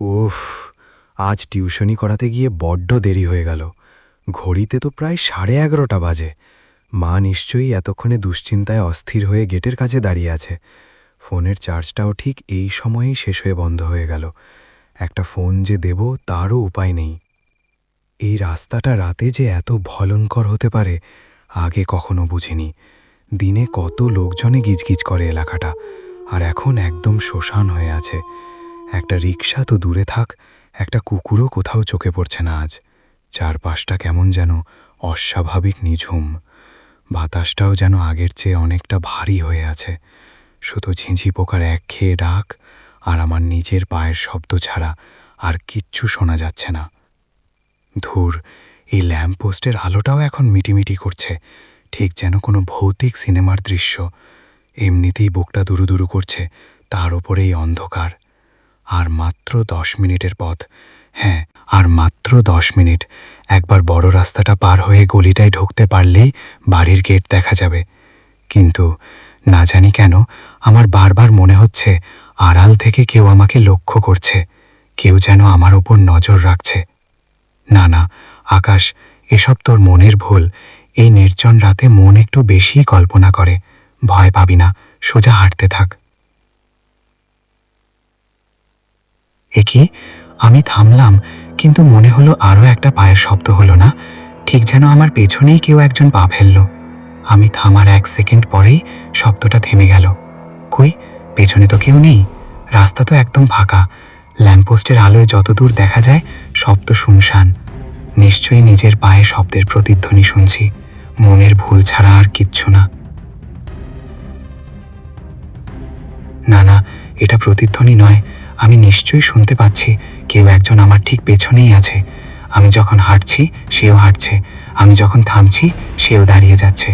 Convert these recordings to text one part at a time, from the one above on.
উফ, আজ টিউশনি করাতে গিয়ে বড্ড দেরি হয়ে গেল। ঘড়িতে তো প্রায় 11:30 বাজে। মা নিশ্চয়ই এতক্ষণে দুশ্চিন্তায় অস্থির হয়ে গেটের কাছে দাঁড়িয়ে আছে। ফোনের চার্জটাও ঠিক এই সময়েই শেষ হয়ে বন্ধ হয়ে গেল। একটা ফোন যে দেব তারও উপায় নেই। এই রাস্তাটা রাতে যে এত ভয়ঙ্কর হতে পারে আগে কখনো বুঝিনি। দিনে কত লোকজনে গিজগিজ করে এলাকাটা, আর এখন একদম শ্মশান হয়ে আছে। একটা রিকশা তো দূরে থাক, একটা কুকুরও কোথাও চোখে পড়ছে না আজ। চারপাশটা কেমন যেন অস্বাভাবিক নিঝুম। বাতাসটাও যেন আগের চেয়ে অনেকটা ভারী হয়ে আছে। শুধু ঝিঁঝি পোকার একঘেয়ে ডাক আর আমার নিজের পায়ের শব্দ ছাড়া আর কিচ্ছু শোনা যাচ্ছে না। ধুর, এই ল্যাম্পপোস্টের আলোটাও এখন মিটিমিটি করছে, ঠিক যেন কোনো ভৌতিক সিনেমার দৃশ্য। এমনিতেই বুকটা দুরু দুরু করছে, তার ওপরে এই অন্ধকার। আর মাত্র 10 মিনিটের পথ। হ্যাঁ, আর মাত্র 10 মিনিট। একবার বড় রাস্তাটা পার হয়ে গলিটায় ঢুকতে পারলেই বাড়ির গেট দেখা যাবে। কিন্তু না জানি কেন আমার বারবার মনে হচ্ছে আড়াল থেকে কেউ আমাকে লক্ষ্য করছে, কেউ যেন আমার ওপর নজর রাখছে। না না আকাশ, এসব তোর মনের ভুল। এই নির্জন রাতে মন একটু বেশিই কল্পনা করে। ভয় পাবি না, সোজা হাঁটতে থাক। একি, আমি থামলাম, কিন্তু মনে হলো আরও একটা পায়ের শব্দ হলো না, ঠিক যেন আমার পেছনেই কেউ একজন পা ফেলল। আমি থামার 1 সেকেন্ড পরেই শব্দটা থেমে গেল। কই, পেছনে তো কেউ নেই, রাস্তা তো একদম ফাঁকা। ল্যাম্পপোস্টের আলোয় যতদূর দেখা যায় সব তো শুনশান। নিশ্চয়ই নিজের পায়ে শব্দের প্রতিধ্বনি শুনছি, মনের ভুল ছাড়া আর কিচ্ছু না। না না, এটা প্রতিধ্বনি নয়, আমি নিশ্চয়ই শুনতে পাচ্ছি কেউ একজন আমার ঠিক পেছনেই আছে। আমি যখন হাঁটছি সেও হাঁটছে, আমি যখন থামছি সেও দাঁড়িয়ে যাচ্ছে।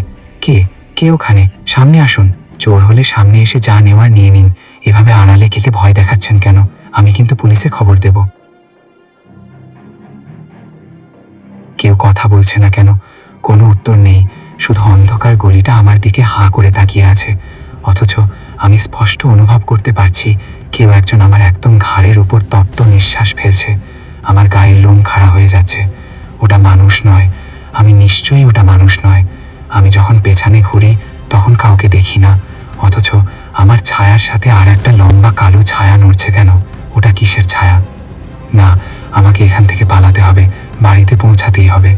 কে ওখানে? সামনে আসুন। চোর হলে সামনে এসে যা নেওয়ার নিয়ে নিন, এভাবে আড়ালে গেলে ভয় দেখাচ্ছেন কেন? আমি কিন্তু পুলিশে খবর দেব। কেউ কথা বলছে না কেন? কোনো উত্তর নেই, শুধু অন্ধকার গলিটা আমার দিকে হাঁ করে তাকিয়ে আছে। অথচ আমি স্পষ্ট অনুভব করতে পারছি কেউ একজন আমার একদম ঘাড়ের উপর তপ্ত নিঃশ্বাস ফেলছে। আমার গায়ের লোম খাড়া হয়ে যাচ্ছে। ওটা মানুষ নয়, আমি নিশ্চয়ই ওটা মানুষ নয়। আমি যখন পেছনে ঘুরি তখন কাউকে দেখি না, অথচ আমার ছায়ার সাথে আর একটা লম্বা কালো ছায়া নড়ছে কেন? ওটা কিসের ছায়া? না, আমাকে এখান থেকে পালাতে হবে, বাড়িতে পৌঁছাতেই হবে।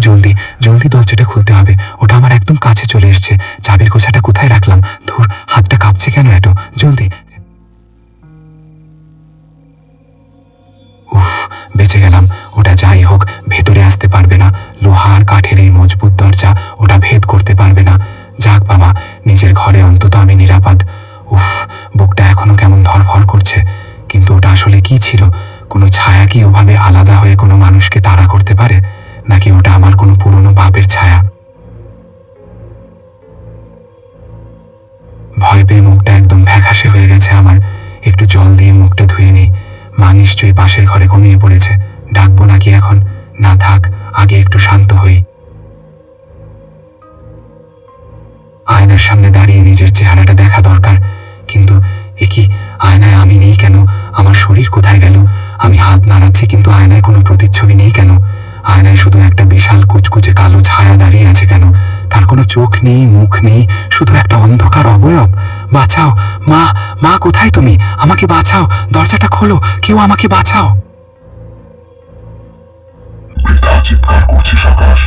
জলদি জলদি দরজাটা খুলতে হবে, ওটা আমার একদম কাছে চলে এসছে। চাবির গোছাটা কোথায় রাখলাম? ধুর, হাতটা কাঁপছে কেন এত? জলদি। উফ, বেঁচে গেলাম। ওটা যাই হোক ভেতরে আসতে পারবে না। লোহা আর কাঠের এই মজবুত দরজা ওটা ভেদ করতে পারবে না। যাক বাবা, নিজের ঘরে অন্তত আমি নিরাপদ। উফ, বুকটা এখনো কেমন ধরফর করছে। কিন্তু ওটা আসলে কি ছিল? কোনো ছায়া কি ওভাবে আলাদা হয়ে কোনো মানুষকে তাড়া করতে পারে? নাকি ওটা আমার কোনো পুরনো পাপের ছায়া? ভয় পেয়ে মুখটা একদম ফ্যাকাশে হয়ে গেছে আমার। একটু জল দিয়ে মুখটা ধুয়ে নেই। মা নিশ্চয়ই পাশের ঘরে ঘুমিয়ে পড়েছে। ডাকবো নাকি এখন? না থাক, আগে একটু শান্ত হই। আয়নার সামনে দাঁড়িয়ে নিজের চেহারাটা দেখা দরকার। কিন্তু একই, আয়নায় আমি নেই কেন? আমার শরীর কোথায় গেল? আমি হাত নাড়াচ্ছি কিন্তু আয়নায় কোনো প্রতিচ্ছবি নেই কেন? আয়নায় শুধু একটা বিশাল কুচকুচে কালো ছায়া দাঁড়িয়ে আছে কেন? তার কোনো চোখ নেই, মুখ নেই, শুধু একটা অন্ধকার অবয়ব। বাঁচাও মা, মা কোথায় তুমি? আমাকে বাঁচাও, দরজাটা খোলো, কেউ আমাকে বাঁচাও। বৃথা চিৎকার করছিস আকাশ।